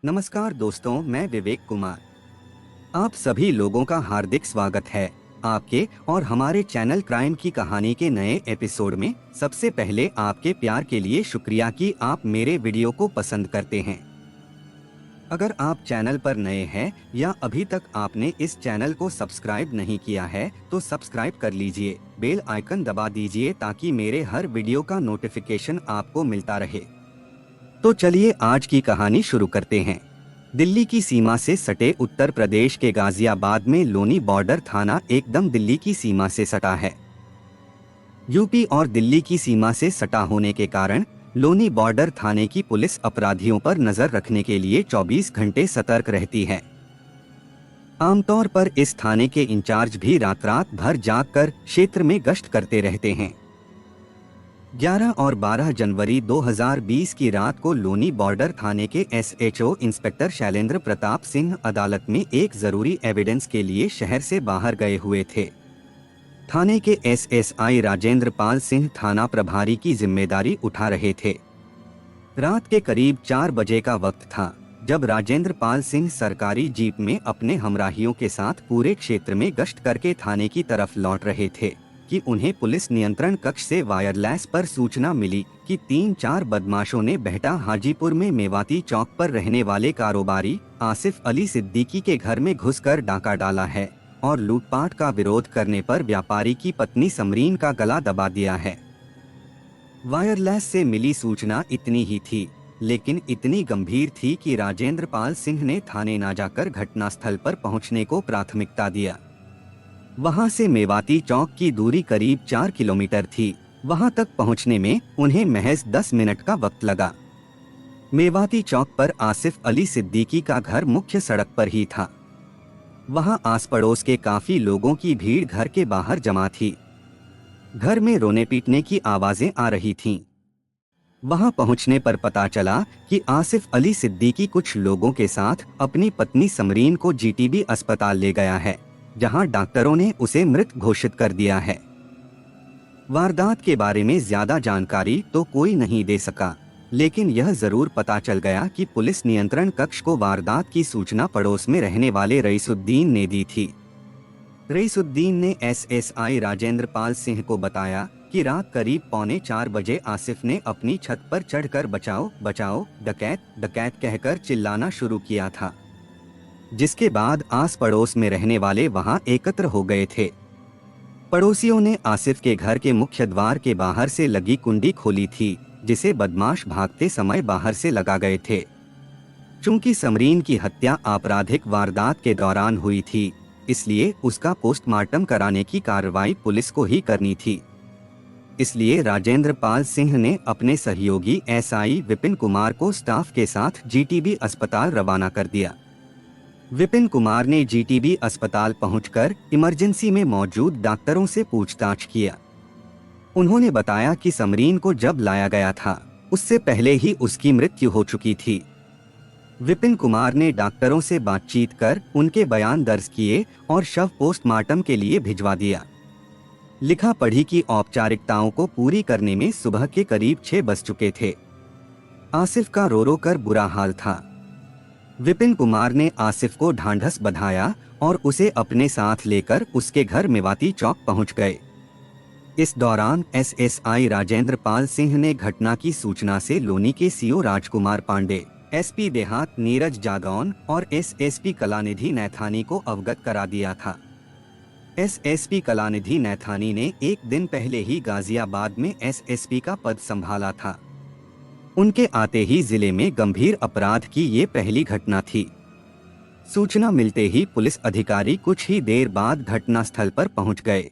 नमस्कार दोस्तों, मैं विवेक कुमार। आप सभी लोगों का हार्दिक स्वागत है आपके और हमारे चैनल क्राइम की कहानी के नए एपिसोड में। सबसे पहले आपके प्यार के लिए शुक्रिया कि आप मेरे वीडियो को पसंद करते हैं। अगर आप चैनल पर नए हैं या अभी तक आपने इस चैनल को सब्सक्राइब नहीं किया है तो सब्सक्राइब कर लीजिए, बेल आइकन दबा दीजिए ताकि मेरे हर वीडियो का नोटिफिकेशन आपको मिलता रहे। तो चलिए आज की कहानी शुरू करते हैं। दिल्ली की सीमा से सटे उत्तर प्रदेश के गाजियाबाद में लोनी बॉर्डर थाना एकदम दिल्ली की सीमा से सटा है। यूपी और दिल्ली की सीमा से सटा होने के कारण लोनी बॉर्डर थाने की पुलिस अपराधियों पर नजर रखने के लिए 24 घंटे सतर्क रहती है। आमतौर पर इस थाने के इंचार्ज भी रात रात भर जागकर क्षेत्र में गश्त करते रहते हैं। 11 और 12 जनवरी 2020 की रात को लोनी बॉर्डर थाने के एसएचओ इंस्पेक्टर शैलेंद्र प्रताप सिंह अदालत में एक जरूरी एविडेंस के लिए शहर से बाहर गए हुए थे। थाने के एसएसआई राजेंद्र पाल सिंह थाना प्रभारी की जिम्मेदारी उठा रहे थे। रात के करीब 4 बजे का वक्त था जब राजेंद्र पाल सिंह सरकारी जीप में अपने हमराहियों के साथ पूरे क्षेत्र में गश्त करके थाने की तरफ लौट रहे थे कि उन्हें पुलिस नियंत्रण कक्ष से वायरलेस पर सूचना मिली कि 3-4 बदमाशों ने बेहटा हाजीपुर में मेवाती चौक पर रहने वाले कारोबारी आसिफ अली सिद्दीकी के घर में घुसकर डाका डाला है और लूटपाट का विरोध करने पर व्यापारी की पत्नी समरीन का गला दबा दिया है। वायरलेस से मिली सूचना इतनी ही थी, लेकिन इतनी गंभीर थी कि राजेंद्र पाल सिंह ने थाने न जाकर घटनास्थल पर पहुंचने को प्राथमिकता दिया। वहां से मेवाती चौक की दूरी करीब 4 किलोमीटर थी। वहां तक पहुंचने में उन्हें महज 10 मिनट का वक्त लगा। मेवाती चौक पर आसिफ अली सिद्दीकी का घर मुख्य सड़क पर ही था। वहां आस पड़ोस के काफी लोगों की भीड़ घर के बाहर जमा थी। घर में रोने पीटने की आवाजें आ रही थीं। वहां पहुंचने पर पता चला कि आसिफ अली सिद्दीकी कुछ लोगों के साथ अपनी पत्नी समरीन को जीटीबी अस्पताल ले गया है, जहां डॉक्टरों ने उसे मृत घोषित कर दिया है। वारदात के बारे में ज्यादा जानकारी तो कोई नहीं दे सका, लेकिन यह जरूर पता चल गया कि पुलिस नियंत्रण कक्ष को वारदात की सूचना पड़ोस में रहने वाले रईसुद्दीन ने दी थी। रईसुद्दीन ने एसएसआई राजेंद्र पाल सिंह को बताया कि रात करीब 3:45 बजे आसिफ ने अपनी छत पर चढ़कर बचाओ बचाओ, डकैत डकैत कहकर चिल्लाना शुरू किया था, जिसके बाद आस पड़ोस में रहने वाले वहां एकत्र हो गए थे। पड़ोसियों ने आसिफ के घर के मुख्य द्वार के बाहर से लगी कुंडी खोली थी, जिसे बदमाश भागते समय बाहर से लगा गए थे। चूंकि समरीन की हत्या आपराधिक वारदात के दौरान हुई थी, इसलिए उसका पोस्टमार्टम कराने की कार्रवाई पुलिस को ही करनी थी। इसलिए राजेंद्र पाल सिंह ने अपने सहयोगी एसआई विपिन कुमार को स्टाफ के साथ जीटीबी अस्पताल रवाना कर दिया। विपिन कुमार ने जीटीबी अस्पताल पहुंचकर इमरजेंसी में मौजूद डॉक्टरों से पूछताछ किया। उन्होंने बताया कि समरीन को जब लाया गया था उससे पहले ही उसकी मृत्यु हो चुकी थी। विपिन कुमार ने डॉक्टरों से बातचीत कर उनके बयान दर्ज किए और शव पोस्टमार्टम के लिए भिजवा दिया। लिखा पढ़ी की औपचारिकताओं को पूरी करने में सुबह के करीब 6 बज चुके थे। आसिफ का रो रो कर बुरा हाल था। विपिन कुमार ने आसिफ को ढांढस बंधाया और उसे अपने साथ लेकर उसके घर मेवाती चौक पहुंच गए। इस दौरान एसएसआई राजेंद्र पाल सिंह ने घटना की सूचना से लोनी के सीओ राजकुमार पांडे, एसपी देहात नीरज जादौन और एसएसपी कलानिधि नैथानी को अवगत करा दिया था। एसएसपी कलानिधि नैथानी ने एक दिन पहले ही गाजियाबाद में एसएसपी का पद संभाला था। उनके आते ही जिले में गंभीर अपराध की ये पहली घटना थी। सूचना मिलते ही पुलिस अधिकारी कुछ ही देर बाद घटनास्थल पर पहुंच गए।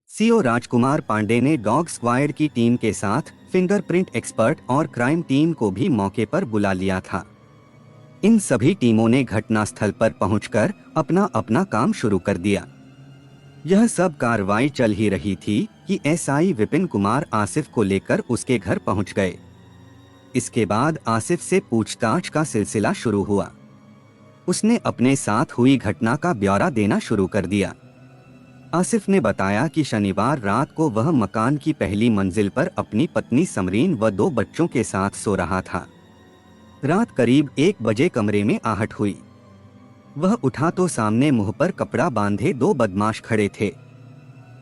सीओ राजकुमार पांडे ने डॉग स्क्वाड की टीम के साथ फिंगरप्रिंट एक्सपर्ट और क्राइम टीम को भी मौके पर बुला लिया था। इन सभी टीमों ने घटनास्थल पर पहुंचकर अपना अपना काम शुरू कर दिया। यह सब कार्रवाई चल ही रही थी कि एसआई विपिन कुमार आसिफ को लेकर उसके घर पहुंच गए। इसके बाद आसिफ से पूछताछ का सिलसिला शुरू हुआ। उसने अपने साथ हुई घटना का ब्यौरा देना शुरू कर दिया। आसिफ ने बताया कि शनिवार रात को वह मकान की पहली मंजिल पर अपनी पत्नी समरीन व 2 बच्चों के साथ सो रहा था। रात करीब 1 बजे कमरे में आहट हुई। वह उठा तो सामने मुंह पर कपड़ा बांधे 2 बदमाश खड़े थे।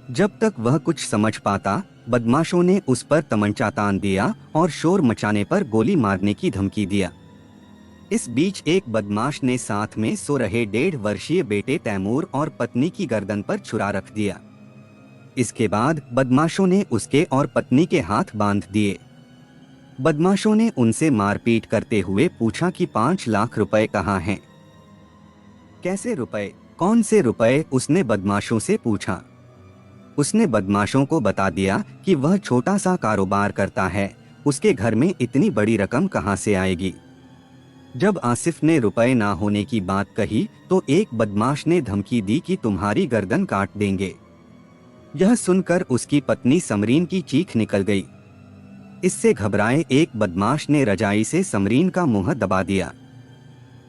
जब तक वह कुछ समझ पाता, बदमाशों ने उस पर तमंचा तान दिया और शोर मचाने पर गोली मारने की धमकी दिया। इस बीच एक बदमाश ने साथ में सो रहे 1.5 वर्षीय बेटे तैमूर और पत्नी की गर्दन पर छुरा रख दिया। इसके बाद बदमाशों ने उसके और पत्नी के हाथ बांध दिए। बदमाशों ने उनसे मारपीट करते हुए पूछा कि 5 लाख रुपए कहाँ हैं? कैसे रुपए? कौन से रुपए? उसने बदमाशों से पूछा। उसने बदमाशों को बता दिया कि वह छोटा सा कारोबार करता है, उसके घर में इतनी बड़ी रकम कहाँ से आएगी। जब आसिफ ने रुपए ना होने की बात कही तो एक बदमाश ने धमकी दी कि तुम्हारी गर्दन काट देंगे। यह सुनकर उसकी पत्नी समरीन की चीख निकल गई। इससे घबराए एक बदमाश ने रजाई से समरीन का मुंह दबा दिया।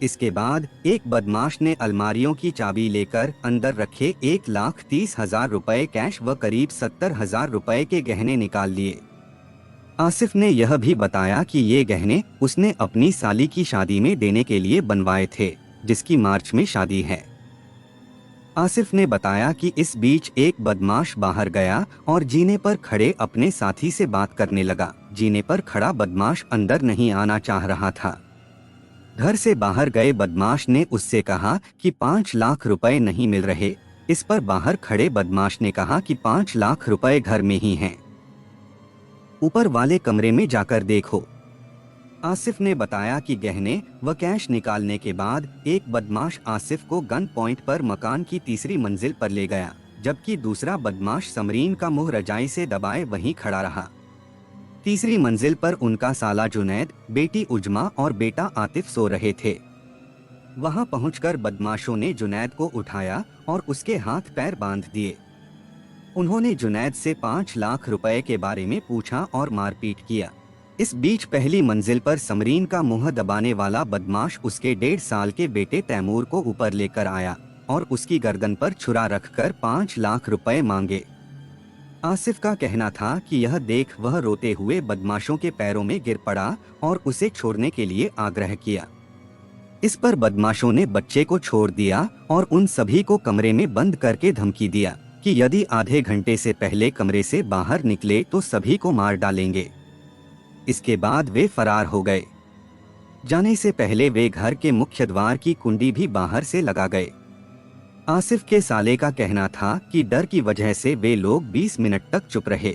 इसके बाद एक बदमाश ने अलमारियों की चाबी लेकर अंदर रखे 1,30,000 रुपए कैश व करीब 70,000 रुपए के गहने निकाल लिए। आसिफ ने यह भी बताया कि ये गहने उसने अपनी साली की शादी में देने के लिए बनवाए थे, जिसकी मार्च में शादी है। आसिफ ने बताया कि इस बीच एक बदमाश बाहर गया और जीने पर खड़े अपने साथी से बात करने लगा। जीने पर खड़ा बदमाश अंदर नहीं आना चाह रहा था। घर से बाहर गए बदमाश ने उससे कहा कि 5 लाख रुपए नहीं मिल रहे। इस पर बाहर खड़े बदमाश ने कहा कि 5 लाख रुपए घर में ही हैं, ऊपर वाले कमरे में जाकर देखो। आसिफ ने बताया कि गहने व कैश निकालने के बाद एक बदमाश आसिफ को गन पॉइंट पर मकान की तीसरी मंजिल पर ले गया, जबकि दूसरा बदमाश समरीन का मुंह रजाई से दबाए वहीं खड़ा रहा। तीसरी मंजिल पर उनका साला जुनैद, बेटी उजमा और बेटा आतिफ सो रहे थे। वहां पहुंचकर बदमाशों ने जुनैद को उठाया और उसके हाथ पैर बांध दिए। उन्होंने जुनैद से 5 लाख रुपए के बारे में पूछा और मारपीट किया। इस बीच पहली मंजिल पर समरीन का मुंह दबाने वाला बदमाश उसके 1.5 साल के बेटे तैमूर को ऊपर लेकर आया और उसकी गर्दन पर छुरा रखकर 5 लाख रुपए मांगे। आसिफ का कहना था कि यह देख वह रोते हुए बदमाशों के पैरों में गिर पड़ा और उसे छोड़ने के लिए आग्रह किया। इस पर बदमाशों ने बच्चे को छोड़ दिया और उन सभी को कमरे में बंद करके धमकी दिया कि यदि आधे घंटे से पहले कमरे से बाहर निकले तो सभी को मार डालेंगे। इसके बाद वे फरार हो गए। जाने से पहले वे घर के मुख्य द्वार की कुंडी भी बाहर से लगा गए। आसिफ के साले का कहना था कि डर की वजह से वे लोग 20 मिनट तक चुप रहे।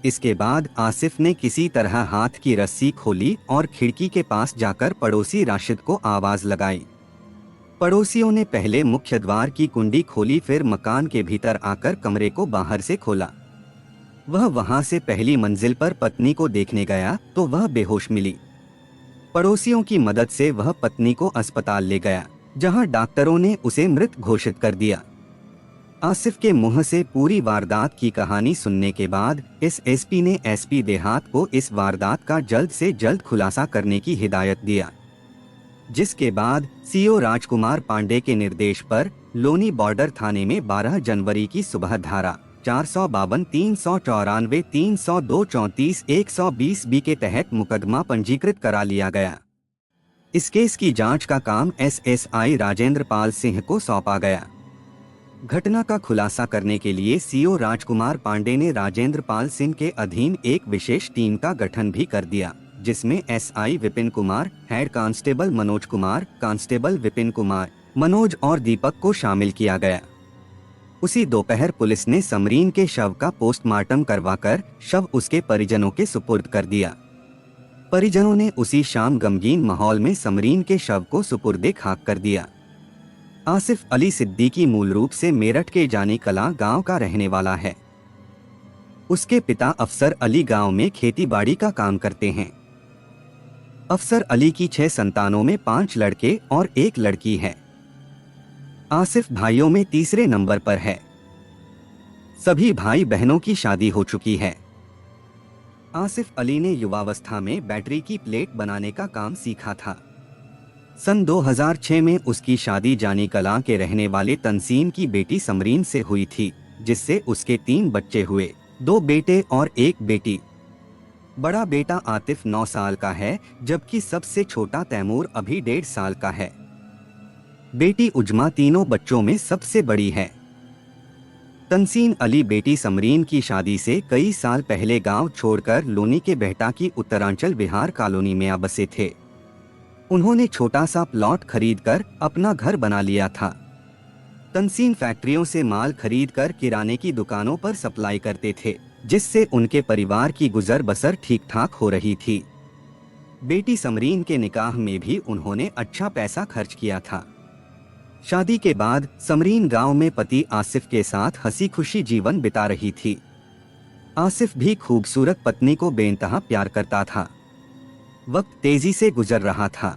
इसके बाद आसिफ ने किसी तरह हाथ की रस्सी खोली और खिड़की के पास जाकर पड़ोसी राशिद को आवाज लगाई। पड़ोसियों ने पहले मुख्य द्वार की कुंडी खोली, फिर मकान के भीतर आकर कमरे को बाहर से खोला। वह वहां से पहली मंजिल पर पत्नी को देखने गया तो वह बेहोश मिली। पड़ोसियों की मदद से वह पत्नी को अस्पताल ले गया, जहां डॉक्टरों ने उसे मृत घोषित कर दिया। आसिफ के मुंह से पूरी वारदात की कहानी सुनने के बाद एसएसपी ने एसपी देहात को इस वारदात का जल्द से जल्द खुलासा करने की हिदायत दिया, जिसके बाद सीओ राजकुमार पांडे के निर्देश पर लोनी बॉर्डर थाने में 12 जनवरी की सुबह धारा 452, 394, 302, 34, 120 बी के तहत मुकदमा पंजीकृत करा लिया गया। इस केस की जांच का काम एसएसआई राजेंद्र पाल सिंह को सौंपा गया। घटना का खुलासा करने के लिए सीओ राजकुमार पांडे ने राजेंद्र पाल सिंह के अधीन एक विशेष टीम का गठन भी कर दिया, जिसमें SI Vipin Kumar, head constable Manoj Kumar, constable Vipin Kumar, Manoj और दीपक को शामिल किया गया। उसी दोपहर पुलिस ने समरीन के शव का पोस्टमार्टम करवाकर शव उसके परिजनों के सुपुर्द कर दिया। परिजनों ने उसी शाम गमगीन माहौल में समरीन के शव को सुपुर्दे खाक कर दिया। आसिफ अली सिद्दीकी मूल रूप से मेरठ के जानी कला गांव का रहने वाला है। उसके पिता अफसर अली गांव में खेतीबाड़ी का काम करते हैं। अफसर अली की 6 संतानों में 5 लड़के और 1 लड़की है। आसिफ भाइयों में तीसरे नंबर पर है। सभी भाई बहनों की शादी हो चुकी है। आसिफ अली ने युवावस्था में बैटरी की प्लेट बनाने का काम सीखा था। सन 2006 में उसकी शादी जानी कलां के रहने वाले तनसीम की बेटी समरीन से हुई थी, जिससे उसके 3 बच्चे हुए, 2 बेटे और 1 बेटी। बड़ा बेटा आतिफ 9 साल का है, जबकि सबसे छोटा तैमूर अभी 1.5 साल का है। बेटी उजमा तीनों बच्चों में सबसे बड़ी है। तनसीन अली बेटी समरीन की शादी से कई साल पहले गांव छोड़कर लोनी के बेहटा की उत्तरांचल बिहार कॉलोनी में आ बसे थे। उन्होंने छोटा सा प्लॉट खरीदकर अपना घर बना लिया था। तनसीन फैक्ट्रियों से माल खरीदकर किराने की दुकानों पर सप्लाई करते थे, जिससे उनके परिवार की गुजर बसर ठीक ठाक हो रही थी। बेटी समरीन के निकाह में भी उन्होंने अच्छा पैसा खर्च किया था। शादी के बाद समरीन गांव में पति आसिफ के साथ हंसी खुशी जीवन बिता रही थी। आसिफ भी खूबसूरत पत्नी को बेइंतहा प्यार करता था। वक्त तेजी से गुजर रहा था।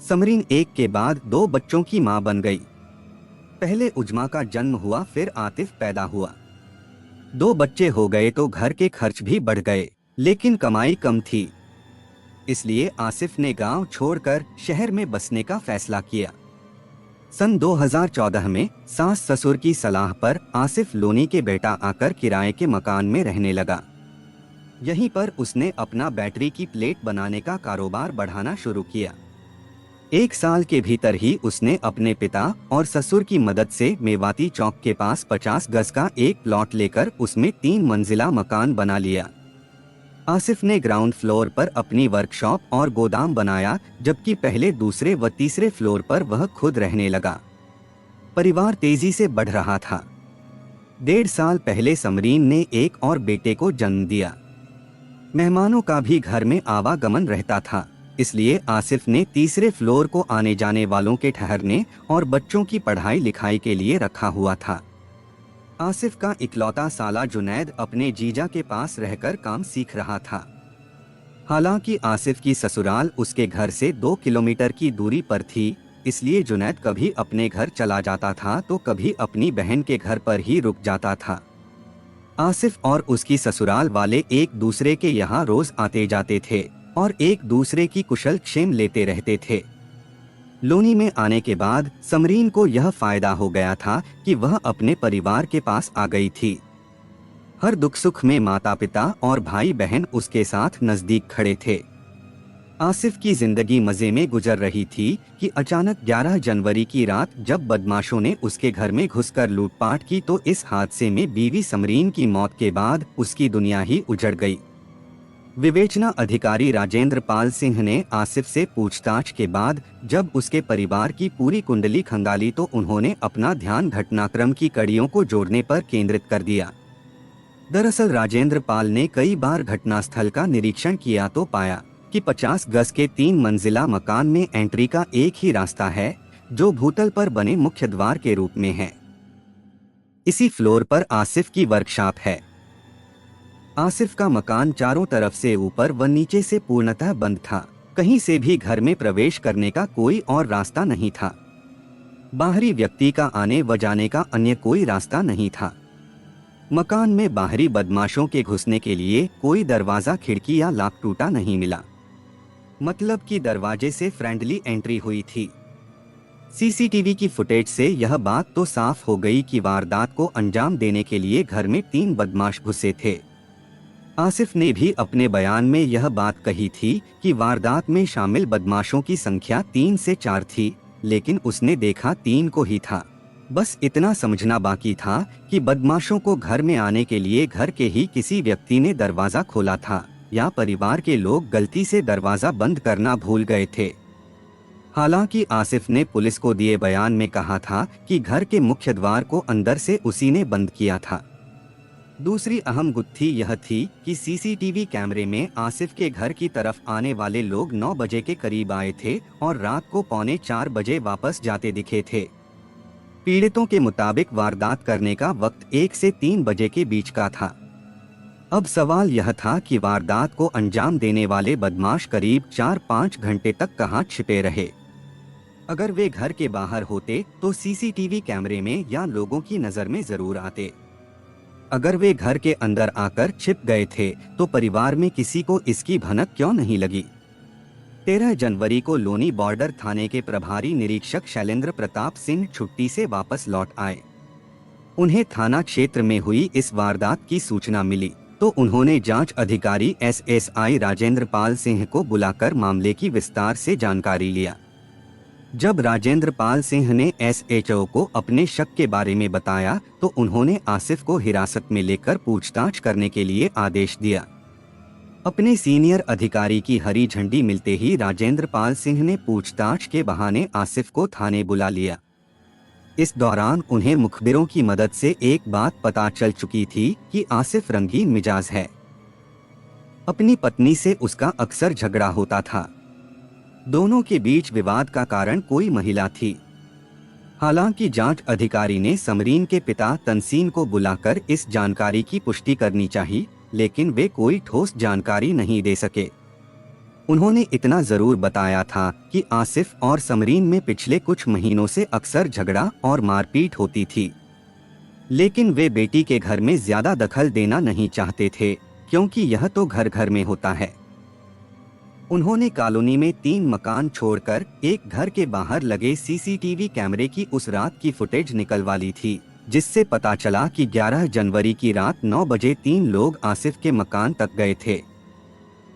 समरीन एक के बाद 2 बच्चों की मां बन गई। पहले उजमा का जन्म हुआ, फिर आतिफ पैदा हुआ। 2 बच्चे हो गए तो घर के खर्च भी बढ़ गए, लेकिन कमाई कम थी। इसलिए आसिफ ने गांव छोड़कर शहर में बसने का फैसला किया। सन 2014 में सास ससुर की सलाह पर आसिफ लोनी के बेटा आकर किराए के मकान में रहने लगा। यहीं पर उसने अपना बैटरी की प्लेट बनाने का कारोबार बढ़ाना शुरू किया। 1 साल के भीतर ही उसने अपने पिता और ससुर की मदद से मेवाती चौक के पास 50 गज का एक प्लॉट लेकर उसमें 3 मंजिला मकान बना लिया। आसिफ ने ग्राउंड फ्लोर पर अपनी वर्कशॉप और गोदाम बनाया, जबकि पहले दूसरे व तीसरे फ्लोर पर वह खुद रहने लगा। परिवार तेजी से बढ़ रहा था। 1.5 साल पहले समरीन ने एक और बेटे को जन्म दिया। मेहमानों का भी घर में आवागमन रहता था, इसलिए आसिफ ने तीसरे फ्लोर को आने जाने वालों के ठहरने और बच्चों की पढ़ाई लिखाई के लिए रखा हुआ था। आसिफ का इकलौता साला जुनैद अपने जीजा के पास रहकर काम सीख रहा था। हालांकि आसिफ की ससुराल उसके घर से 2 किलोमीटर की दूरी पर थी, इसलिए जुनैद कभी अपने घर चला जाता था तो कभी अपनी बहन के घर पर ही रुक जाता था। आसिफ और उसकी ससुराल वाले एक दूसरे के यहाँ रोज आते जाते थे और एक दूसरे की कुशल क्षेम लेते रहते थे। लोनी में आने के बाद समरीन को यह फायदा हो गया था कि वह अपने परिवार के पास आ गई थी। हर दुख सुख में माता पिता और भाई बहन उसके साथ नजदीक खड़े थे। आसिफ की जिंदगी मजे में गुजर रही थी कि अचानक 11 जनवरी की रात जब बदमाशों ने उसके घर में घुसकर लूटपाट की तो इस हादसे में बीवी समरीन की मौत के बाद उसकी दुनिया ही उजड़ गई। विवेचना अधिकारी राजेंद्र पाल सिंह ने आसिफ से पूछताछ के बाद जब उसके परिवार की पूरी कुंडली खंगाली तो उन्होंने अपना ध्यान घटनाक्रम की कड़ियों को जोड़ने पर केंद्रित कर दिया। दरअसल राजेंद्र पाल ने कई बार घटनास्थल का निरीक्षण किया तो पाया कि 50 गज के 3 मंजिला मकान में एंट्री का एक ही रास्ता है, जो भूतल पर बने मुख्य द्वार के रूप में है। इसी फ्लोर पर आसिफ की वर्कशॉप है। आसिफ का मकान चारों तरफ से ऊपर व नीचे से पूर्णतः बंद था। कहीं से भी घर में प्रवेश करने का कोई और रास्ता नहीं था। बाहरी व्यक्ति का आने व जाने का अन्य कोई रास्ता नहीं था। मकान में बाहरी बदमाशों के घुसने के लिए कोई दरवाजा, खिड़की या लॉक टूटा नहीं मिला, मतलब कि दरवाजे से फ्रेंडली एंट्री हुई थी। सीसीटीवी की फुटेज से यह बात तो साफ हो गई कि वारदात को अंजाम देने के लिए घर में 3 बदमाश घुसे थे। आसिफ ने भी अपने बयान में यह बात कही थी कि वारदात में शामिल बदमाशों की संख्या 3 से 4 थी, लेकिन उसने देखा 3 को ही था। बस इतना समझना बाकी था कि बदमाशों को घर में आने के लिए घर के ही किसी व्यक्ति ने दरवाजा खोला था या परिवार के लोग गलती से दरवाजा बंद करना भूल गए थे। हालांकि आसिफ ने पुलिस को दिए बयान में कहा था कि घर के मुख्य द्वार को अंदर से उसी ने बंद किया था। दूसरी अहम गुत्थी यह थी कि सीसीटीवी कैमरे में आसिफ के घर की तरफ आने वाले लोग 9 बजे के करीब आए थे और रात को 3:45 बजे वापस जाते दिखे थे। पीड़ितों के मुताबिक वारदात करने का वक्त 1 से 3 बजे के बीच का था। अब सवाल यह था कि वारदात को अंजाम देने वाले बदमाश करीब 4-5 घंटे तक कहां छिपे रहे। अगर वे घर के बाहर होते तो सीसीटीवी कैमरे में या लोगों की नजर में जरूर आते। अगर वे घर के अंदर आकर छिप गए थे तो परिवार में किसी को इसकी भनक क्यों नहीं लगी। 13 जनवरी को लोनी बॉर्डर थाने के प्रभारी निरीक्षक शैलेंद्र प्रताप सिंह छुट्टी से वापस लौट आए। उन्हें थाना क्षेत्र में हुई इस वारदात की सूचना मिली। तो उन्होंने जांच अधिकारी एसएसआई राजेंद्र पाल सिंह को बुलाकर मामले की विस्तार से जानकारी लिया। जब राजेंद्र पाल सिंह ने एसएचओ को अपने शक के बारे में बताया तो उन्होंने आसिफ को हिरासत में लेकर पूछताछ करने के लिए आदेश दिया। अपने सीनियर अधिकारी की हरी झंडी मिलते ही राजेंद्र पाल सिंह ने पूछताछ के बहाने आसिफ को थाने बुला लिया। इस दौरान उन्हें मुखबिरों की मदद से एक बात पता चल चुकी थी कि आसिफ रंगीन मिजाज है। अपनी पत्नी से उसका अक्सर झगड़ा होता था। दोनों के बीच विवाद का कारण कोई महिला थी। हालांकि जांच अधिकारी ने समरीन के पिता तनसीन को बुलाकर इस जानकारी की पुष्टि करनी चाहिए, लेकिन वे कोई ठोस जानकारी नहीं दे सके। उन्होंने इतना जरूर बताया था कि आसिफ और समरीन में पिछले कुछ महीनों से अक्सर झगड़ा और मारपीट होती थी, लेकिन वे बेटी के घर में ज्यादा दखल देना नहीं चाहते थे क्योंकि यह तो घर घर में होता है। उन्होंने कॉलोनी में 3 मकान छोड़कर एक घर के बाहर लगे सीसीटीवी कैमरे की उस रात की फुटेज निकलवा ली थी, जिससे पता चला कि 11 जनवरी की रात 9 बजे 3 लोग आसिफ के मकान तक गए थे।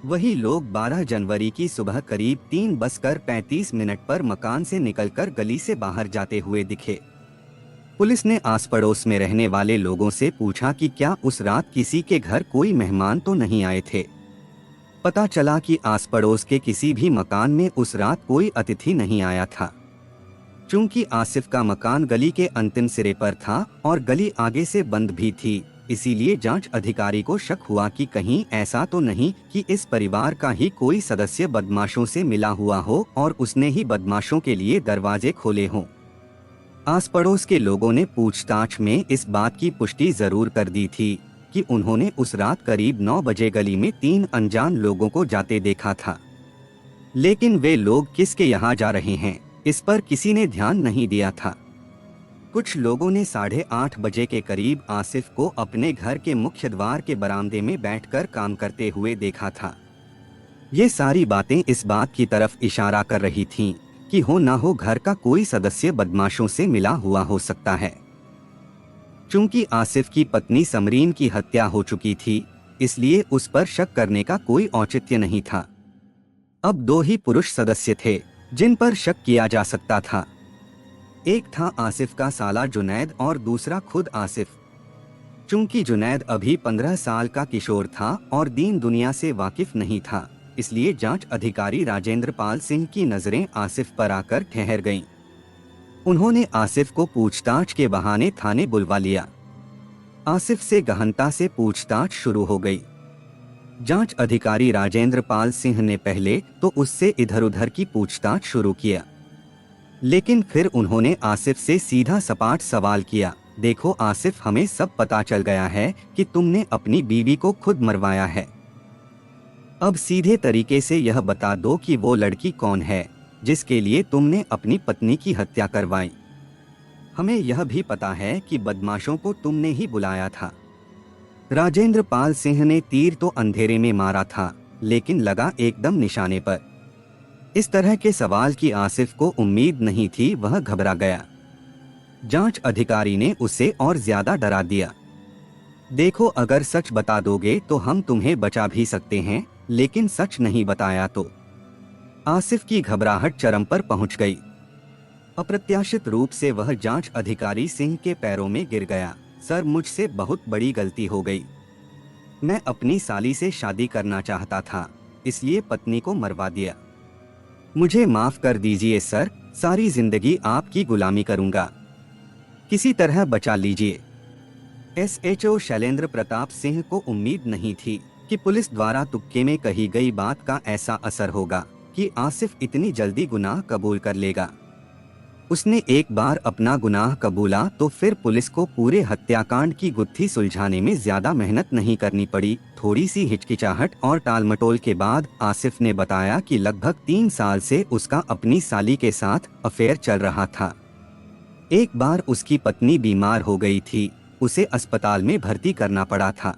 वही लोग 12 जनवरी की सुबह करीब 3:35 पर मकान से निकलकर गली से बाहर जाते हुए दिखे। पुलिस ने आस पड़ोस में रहने वाले लोगों से पूछा कि क्या उस रात किसी के घर कोई मेहमान तो नहीं आए थे। पता चला कि आस पड़ोस के किसी भी मकान में उस रात कोई अतिथि नहीं आया था। चूंकि आसिफ का मकान गली के अंतिम सिरे पर था और गली आगे से बंद भी थी, इसीलिए जांच अधिकारी को शक हुआ कि कहीं ऐसा तो नहीं कि इस परिवार का ही कोई सदस्य बदमाशों से मिला हुआ हो और उसने ही बदमाशों के लिए दरवाजे खोले हों। आस पड़ोस के लोगों ने पूछताछ में इस बात की पुष्टि जरूर कर दी थी कि उन्होंने उस रात करीब 9 बजे गली में 3 अनजान लोगों को जाते देखा था, लेकिन वे लोग किसके यहाँ जा रहे हैं इस पर किसी ने ध्यान नहीं दिया था। कुछ लोगों ने 8:30 बजे के करीब आसिफ को अपने घर के मुख्य द्वार के बरामदे में बैठकर काम करते हुए देखा था। ये सारी बातें इस बात की तरफ इशारा कर रही थीं कि हो ना हो घर का कोई सदस्य बदमाशों से मिला हुआ हो सकता है। चूंकि आसिफ की पत्नी समरीन की हत्या हो चुकी थी, इसलिए उस पर शक करने का कोई औचित्य नहीं था। अब 2 ही पुरुष सदस्य थे जिन पर शक किया जा सकता था। एक था आसिफ का साला जुनैद और दूसरा खुद आसिफ। चूंकि जुनैद अभी 15 साल का किशोर था और दीन दुनिया से वाकिफ नहीं था, इसलिए जांच अधिकारी राजेंद्र पाल सिंह की नजरें आसिफ पर आकर ठहर गईं। उन्होंने आसिफ को पूछताछ के बहाने थाने बुलवा लिया। आसिफ से गहनता से पूछताछ शुरू हो गई। जांच अधिकारी राजेंद्र पाल सिंह ने पहले तो उससे इधर उधर की पूछताछ शुरू किया, लेकिन फिर उन्होंने आसिफ से सीधा सपाट सवाल किया, देखो आसिफ, हमें सब पता चल गया है कि तुमने अपनी बीवी को खुद मरवाया है। अब सीधे तरीके से यह बता दो कि वो लड़की कौन है जिसके लिए तुमने अपनी पत्नी की हत्या करवाई। हमें यह भी पता है कि बदमाशों को तुमने ही बुलाया था। राजेंद्र पाल सिंह ने तीर तो अंधेरे में मारा था, लेकिन लगा एकदम निशाने पर। इस तरह के सवाल की आसिफ को उम्मीद नहीं थी, वह घबरा गया। जांच अधिकारी ने उसे और ज्यादा डरा दिया। देखो, अगर सच बता दोगे तो हम तुम्हें बचा भी सकते हैं, लेकिन सच नहीं बताया तो। आसिफ की घबराहट चरम पर पहुंच गई। अप्रत्याशित रूप से वह जांच अधिकारी सिंह के पैरों में गिर गया। सर, मुझसे बहुत बड़ी गलती हो गई। मैं अपनी साली से शादी करना चाहता था, इसलिए पत्नी को मरवा दिया। मुझे माफ कर दीजिए सर, सारी जिंदगी आपकी गुलामी करूंगा। किसी तरह बचा लीजिए। एसएचओ शैलेंद्र प्रताप सिंह को उम्मीद नहीं थी कि पुलिस द्वारा तुक्के में कही गई बात का ऐसा असर होगा कि आसिफ इतनी जल्दी गुनाह कबूल कर लेगा। उसने एक बार अपना गुनाह कबूला तो फिर पुलिस को पूरे हत्याकांड की गुत्थी सुलझाने में ज्यादा मेहनत नहीं करनी पड़ी। थोड़ी सी हिचकिचाहट और टालमटोल के बाद आसिफ ने बताया कि लगभग 3 साल से उसका अपनी साली के साथ अफेयर चल रहा था। एक बार उसकी पत्नी बीमार हो गई थी, उसे अस्पताल में भर्ती करना पड़ा था।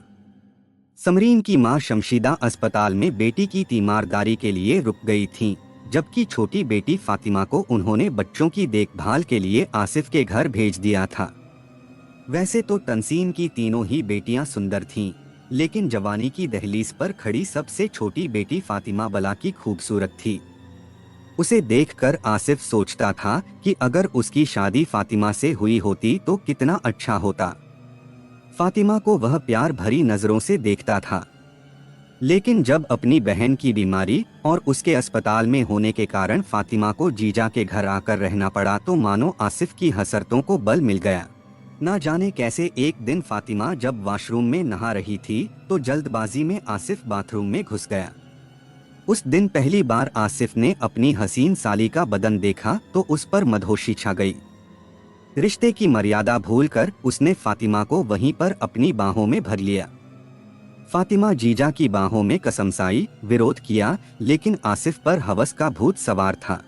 समरीन की मां शमशीदा अस्पताल में बेटी की तीमारदारी के लिए रुक गई थीं, जबकि छोटी बेटी फातिमा को उन्होंने बच्चों की देखभाल के लिए आसिफ के घर भेज दिया था। वैसे तो तनसीन की तीनों ही बेटियां सुंदर थीं, लेकिन जवानी की दहलीज पर खड़ी सबसे छोटी बेटी फातिमा बला की खूबसूरत थी। उसे देखकर आसिफ सोचता था कि अगर उसकी शादी फातिमा से हुई होती तो कितना अच्छा होता। फातिमा को वह प्यार भरी नजरों से देखता था, लेकिन जब अपनी बहन की बीमारी और उसके अस्पताल में होने के कारण फातिमा को जीजा के घर आकर रहना पड़ा तो मानो आसिफ की हसरतों को बल मिल गया। ना जाने कैसे एक दिन फातिमा जब वॉशरूम में नहा रही थी तो जल्दबाजी में आसिफ बाथरूम में घुस गया। उस दिन पहली बार आसिफ ने अपनी हसीन साली का बदन देखा तो उस पर मदहोशी छा गई। रिश्ते की मर्यादा भूलकर उसने फातिमा को वहीं पर अपनी बाहों में भर लिया। फातिमा जीजा की बाहों में कसमसाई, विरोध किया, लेकिन आसिफ पर हवस का भूत सवार था।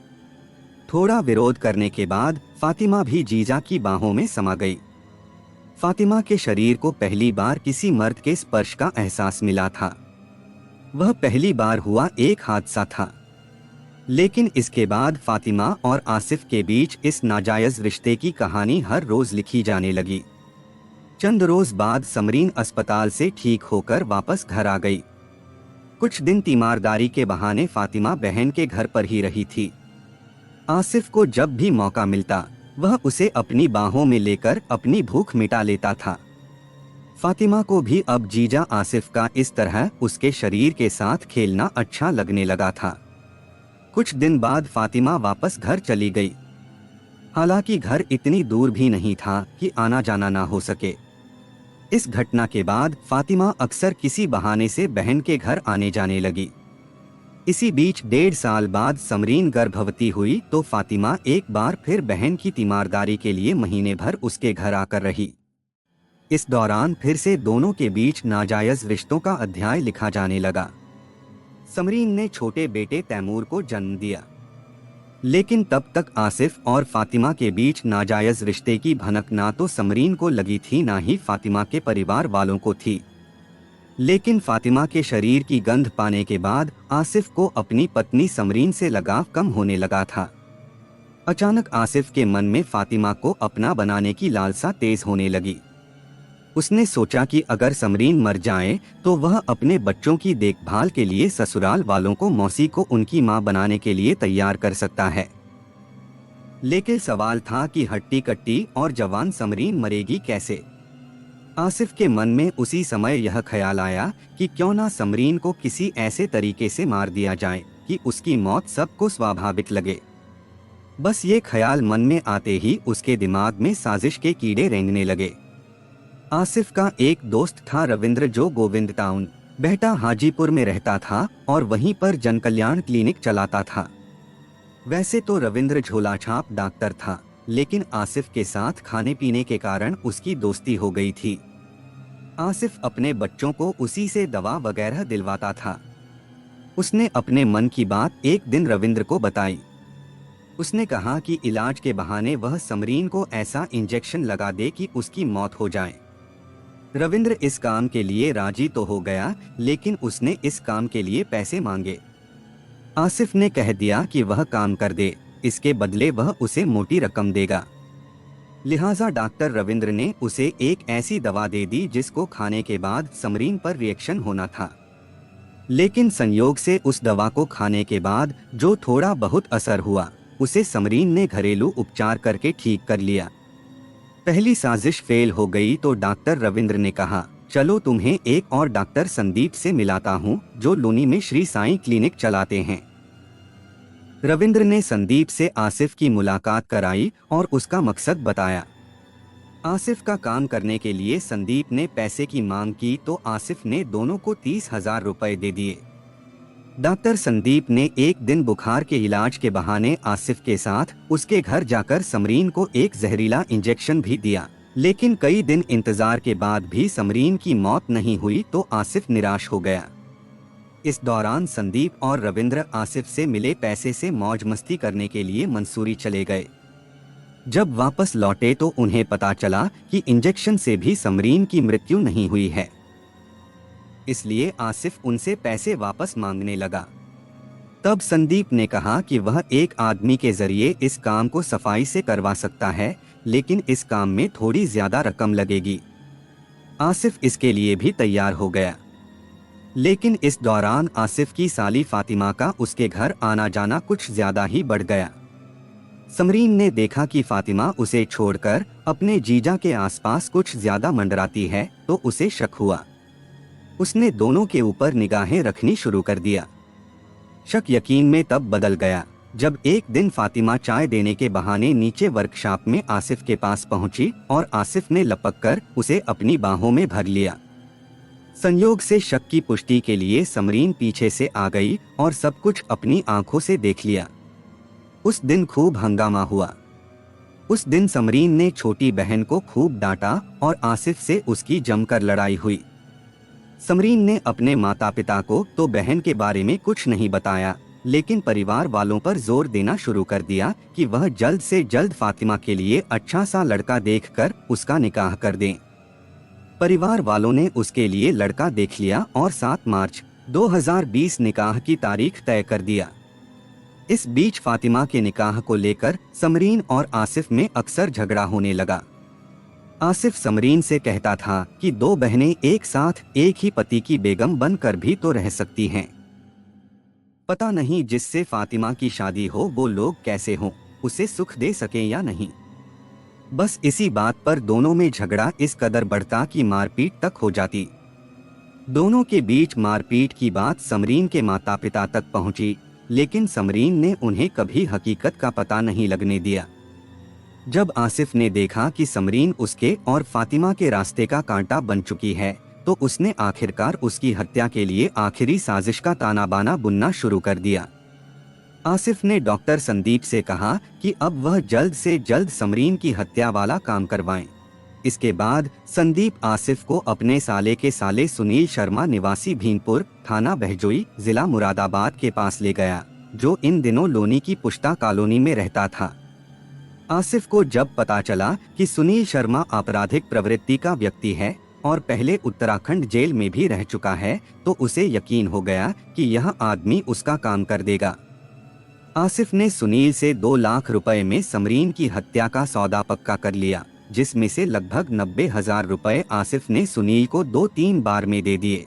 थोड़ा विरोध करने के बाद फातिमा भी जीजा की बाहों में समा गई। फातिमा के शरीर को पहली बार किसी मर्द के स्पर्श का एहसास मिला था। वह पहली बार हुआ एक हादसा था, लेकिन इसके बाद फातिमा और आसिफ के बीच इस नाजायज रिश्ते की कहानी हर रोज लिखी जाने लगी। चंद रोज बाद समरीन अस्पताल से ठीक होकर वापस घर आ गई। कुछ दिन तीमारदारी के बहाने फातिमा बहन के घर पर ही रही थी। आसिफ को जब भी मौका मिलता वह उसे अपनी बाहों में लेकर अपनी भूख मिटा लेता था। फातिमा को भी अब जीजा आसिफ का इस तरह उसके शरीर के साथ खेलना अच्छा लगने लगा था। कुछ दिन बाद फातिमा वापस घर चली गई। हालांकि घर इतनी दूर भी नहीं था कि आना जाना ना हो सके। इस घटना के बाद फातिमा अक्सर किसी बहाने से बहन के घर आने जाने लगी। इसी बीच 1.5 साल बाद समरीन गर्भवती हुई तो फातिमा एक बार फिर बहन की तीमारदारी के लिए महीने भर उसके घर आकर रही। इस दौरान फिर से दोनों के बीच नाजायज रिश्तों का अध्याय लिखा जाने लगा। समरीन ने छोटे बेटे तैमूर को जन्म दिया, लेकिन तब तक आसिफ और फातिमा के बीच नाजायज रिश्ते की भनक ना तो समरीन को लगी थी ना ही फातिमा के परिवार वालों को थी। लेकिन फातिमा के शरीर की गंध पाने के बाद आसिफ को अपनी पत्नी समरीन से लगाव कम होने लगा था। अचानक आसिफ के मन में फातिमा को अपना बनाने की लालसा तेज होने लगी। उसने सोचा कि अगर समरीन मर जाए तो वह अपने बच्चों की देखभाल के लिए ससुराल वालों को मौसी को उनकी मां बनाने के लिए तैयार कर सकता है। लेकिन सवाल था कि हट्टी कट्टी और जवान समरीन मरेगी कैसे। आसिफ के मन में उसी समय यह ख्याल आया कि क्यों ना समरीन को किसी ऐसे तरीके से मार दिया जाए कि उसकी मौत सबको स्वाभाविक लगे। बस ये ख्याल मन में आते ही उसके दिमाग में साजिश के कीड़े रेंगने लगे। आसिफ का एक दोस्त था रविंद्र, जो गोविंद टाउन बेहटा हाजीपुर में रहता था और वहीं पर जनकल्याण क्लिनिक चलाता था। वैसे तो रविंद्र झोलाछाप डॉक्टर था, लेकिन आसिफ के साथ खाने पीने के कारण उसकी दोस्ती हो गई थी। आसिफ अपने बच्चों को उसी से दवा वगैरह दिलवाता था। उसने अपने मन की बात एक दिन रविंद्र को बताई। उसने कहा कि इलाज के बहाने वह समरीन को ऐसा इंजेक्शन लगा दे कि उसकी मौत हो जाए। रविंद्र इस काम के लिए राजी तो हो गया, लेकिन उसने इस काम के लिए पैसे मांगे। आसिफ ने कह दिया कि वह काम कर दे, इसके बदले वह उसे मोटी रकम देगा। लिहाजा डॉक्टर रविंद्र ने उसे एक ऐसी दवा दे दी जिसको खाने के बाद समरीन पर रिएक्शन होना था। लेकिन संयोग से उस दवा को खाने के बाद जो थोड़ा बहुत असर हुआ उसे समरीन ने घरेलू उपचार करके ठीक कर लिया। पहली साजिश फेल हो गई तो डॉक्टर रविंद्र ने कहा, चलो तुम्हें एक और डॉक्टर संदीप से मिलाता हूँ जो लूनी में श्री साईं क्लिनिक चलाते हैं। रविंद्र ने संदीप से आसिफ की मुलाकात कराई और उसका मकसद बताया। आसिफ का काम करने के लिए संदीप ने पैसे की मांग की तो आसिफ ने दोनों को 30,000 रुपए दे दिए। डॉक्टर संदीप ने एक दिन बुखार के इलाज के बहाने आसिफ के साथ उसके घर जाकर समरीन को एक जहरीला इंजेक्शन भी दिया, लेकिन कई दिन इंतजार के बाद भी समरीन की मौत नहीं हुई तो आसिफ निराश हो गया। इस दौरान संदीप और रविंद्र आसिफ से मिले पैसे से मौज मस्ती करने के लिए मंसूरी चले गए। जब वापस लौटे तो उन्हें पता चला कि इंजेक्शन से भी समरीन की मृत्यु नहीं हुई है। इसलिए आसिफ उनसे पैसे वापस मांगने लगा। तब संदीप ने कहा कि वह एक आदमी के जरिए इस काम को सफाई से करवा सकता है, लेकिन इस काम में थोड़ी ज्यादा रकम लगेगी। आसिफ इसके लिए भी तैयार हो गया। लेकिन इस दौरान आसिफ की साली फातिमा का उसके घर आना जाना कुछ ज्यादा ही बढ़ गया। समरीन ने देखा कि फातिमा उसे छोड़कर अपने जीजा के आसपास कुछ ज्यादा मंडराती है तो उसे शक हुआ। उसने दोनों के ऊपर निगाहें रखनी शुरू कर दिया। शक यकीन में तब बदल गया जब एक दिन फातिमा चाय देने के बहाने नीचे वर्कशॉप में आसिफ के पास पहुंची और आसिफ ने लपककर उसे अपनी बाहों में भर लिया। संयोग से शक की पुष्टि के लिए समरीन पीछे से आ गई और सब कुछ अपनी आंखों से देख लिया। उस दिन खूब हंगामा हुआ। उस दिन समरीन ने छोटी बहन को खूब डांटा और आसिफ से उसकी जमकर लड़ाई हुई। समरीन ने अपने माता पिता को तो बहन के बारे में कुछ नहीं बताया, लेकिन परिवार वालों पर जोर देना शुरू कर दिया कि वह जल्द से जल्द फातिमा के लिए अच्छा सा लड़का देखकर उसका निकाह कर दें। परिवार वालों ने उसके लिए लड़का देख लिया और 7 मार्च 2020 निकाह की तारीख तय कर दिया। इस बीच फातिमा के निकाह को लेकर समरीन और आसिफ में अक्सर झगड़ा होने लगा। आसिफ समरीन से कहता था कि 2 बहनें एक साथ एक ही पति की बेगम बनकर भी तो रह सकती हैं। पता नहीं जिससे फातिमा की शादी हो वो लोग कैसे हों, उसे सुख दे सकें या नहीं। बस इसी बात पर दोनों में झगड़ा इस कदर बढ़ता कि मारपीट तक हो जाती। दोनों के बीच मारपीट की बात समरीन के माता पिता तक पहुंची, लेकिन समरीन ने उन्हें कभी हकीकत का पता नहीं लगने दिया। जब आसिफ ने देखा कि समरीन उसके और फातिमा के रास्ते का कांटा बन चुकी है तो उसने आखिरकार उसकी हत्या के लिए आखिरी साजिश का ताना बाना बुनना शुरू कर दिया। आसिफ ने डॉक्टर संदीप से कहा कि अब वह जल्द से जल्द समरीन की हत्या वाला काम करवाएं। इसके बाद संदीप आसिफ को अपने साले के साले सुनील शर्मा निवासी भीमपुर, थाना बहजोई, जिला मुरादाबाद के पास ले गया, जो इन दिनों लोनी की पुश्ता कॉलोनी में रहता था। आसिफ को जब पता चला कि सुनील शर्मा आपराधिक प्रवृत्ति का व्यक्ति है और पहले उत्तराखंड जेल में भी रह चुका है, तो उसे यकीन हो गया कि यह आदमी उसका काम कर देगा। आसिफ ने सुनील से 2 लाख रुपए में समरीन की हत्या का सौदा पक्का कर लिया, जिसमें से लगभग 90,000 रुपए आसिफ ने सुनील को 2-3 बार में दे दिए।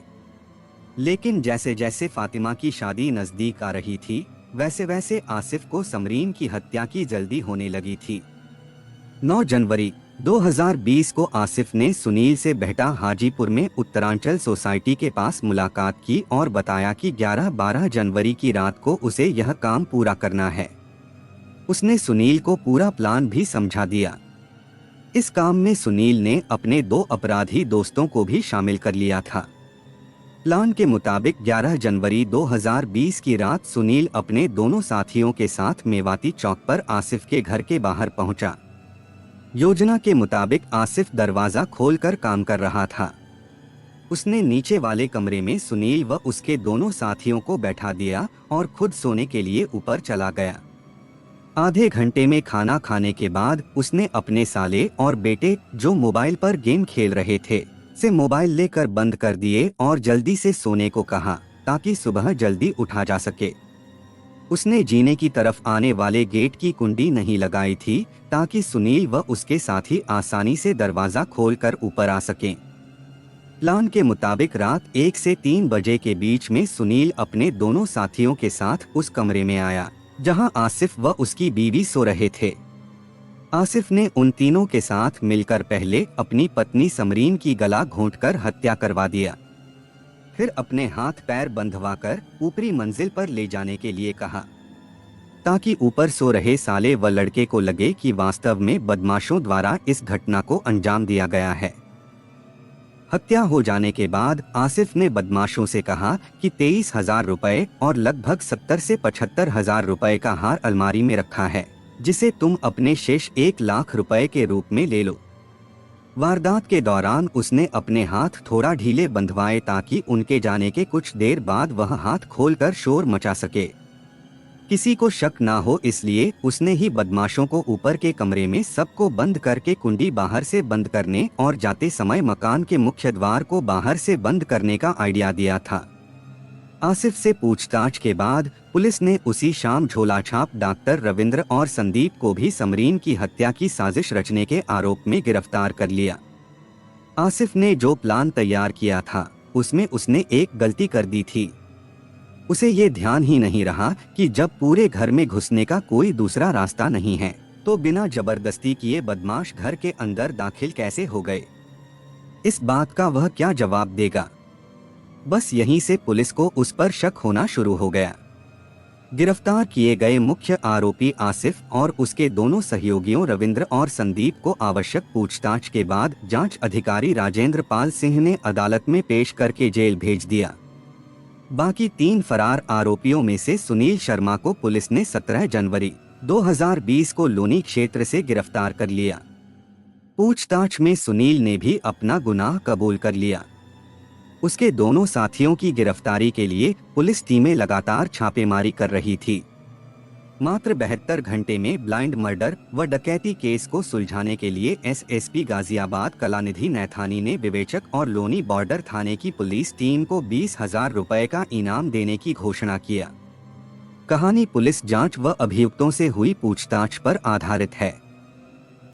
लेकिन जैसे जैसे फातिमा की शादी नजदीक आ रही थी, वैसे वैसे आसिफ को समरीन की हत्या की जल्दी होने लगी थी। 9 जनवरी 2020 को आसिफ ने सुनील से बेहटा हाजीपुर में उत्तरांचल सोसाइटी के पास मुलाकात की और बताया कि 11-12 जनवरी की रात को उसे यह काम पूरा करना है। उसने सुनील को पूरा प्लान भी समझा दिया। इस काम में सुनील ने अपने 2 अपराधी दोस्तों को भी शामिल कर लिया था। प्लान के मुताबिक 11 जनवरी 2020 की रात सुनील अपने दोनों साथियों के साथ मेवाती चौक पर आसिफ के घर के बाहर पहुंचा। योजना के मुताबिक आसिफ दरवाजा खोलकर काम कर रहा था। उसने नीचे वाले कमरे में सुनील व उसके दोनों साथियों को बैठा दिया और खुद सोने के लिए ऊपर चला गया। आधे घंटे में खाना खाने के बाद उसने अपने साले और बेटे, जो मोबाइल पर गेम खेल रहे थे, से मोबाइल लेकर बंद कर दिए और जल्दी से सोने को कहा ताकि सुबह जल्दी उठा जा सके। उसने जीने की तरफ आने वाले गेट की कुंडी नहीं लगाई थी ताकि सुनील व उसके साथी आसानी से दरवाजा खोलकर ऊपर आ सकें। प्लान के मुताबिक रात 1 से 3 बजे के बीच में सुनील अपने दोनों साथियों के साथ उस कमरे में आया जहां आसिफ व उसकी बीवी सो रहे थे। आसिफ ने उन तीनों के साथ मिलकर पहले अपनी पत्नी समरीन की गला घोंटकर हत्या करवा दिया, फिर अपने हाथ पैर बंधवाकर ऊपरी मंजिल पर ले जाने के लिए कहा ताकि ऊपर सो रहे साले व लड़के को लगे कि वास्तव में बदमाशों द्वारा इस घटना को अंजाम दिया गया है। हत्या हो जाने के बाद आसिफ ने बदमाशों से कहा कि 23,000 रुपए और लगभग 70 से 75,000 रुपए का हार अलमारी में रखा है, जिसे तुम अपने शेष 1 लाख रुपए के रूप में ले लो। वारदात के दौरान उसने अपने हाथ थोड़ा ढीले बंधवाए ताकि उनके जाने के कुछ देर बाद वह हाथ खोलकर शोर मचा सके। किसी को शक ना हो इसलिए उसने ही बदमाशों को ऊपर के कमरे में सबको बंद करके कुंडी बाहर से बंद करने और जाते समय मकान के मुख्य द्वार को बाहर से बंद करने का आइडिया दिया था। आसिफ से पूछताछ के बाद पुलिस ने उसी शाम झोलाछाप डॉक्टर रविंद्र और संदीप को भी समरीन की हत्या की साजिश रचने के आरोप में गिरफ्तार कर लिया। आसिफ ने जो प्लान तैयार किया था उसमें उसने एक गलती कर दी थी। उसे ये ध्यान ही नहीं रहा कि जब पूरे घर में घुसने का कोई दूसरा रास्ता नहीं है तो बिना जबरदस्ती किए बदमाश घर के अंदर दाखिल कैसे हो गए। इस बात का वह क्या जवाब देगा। बस यहीं से पुलिस को उस पर शक होना शुरू हो गया। गिरफ्तार किए गए मुख्य आरोपी आसिफ और उसके दोनों सहयोगियों रविंद्र और संदीप को आवश्यक पूछताछ के बाद जांच अधिकारी राजेंद्र पाल सिंह ने अदालत में पेश करके जेल भेज दिया। बाकी 3 फरार आरोपियों में से सुनील शर्मा को पुलिस ने 17 जनवरी 2020 को लोनी क्षेत्र से गिरफ्तार कर लिया। पूछताछ में सुनील ने भी अपना गुनाह कबूल कर लिया। उसके दोनों साथियों की गिरफ्तारी के लिए पुलिस टीमें लगातार छापेमारी कर रही थी। मात्र 72 घंटे में ब्लाइंड मर्डर व डकैती केस को सुलझाने के लिए एसएसपी गाजियाबाद कलानिधि नैथानी ने विवेचक और लोनी बॉर्डर थाने की पुलिस टीम को 20,000 रुपए का इनाम देने की घोषणा किया। कहानी पुलिस जांच व अभियुक्तों से हुई पूछताछ पर आधारित है।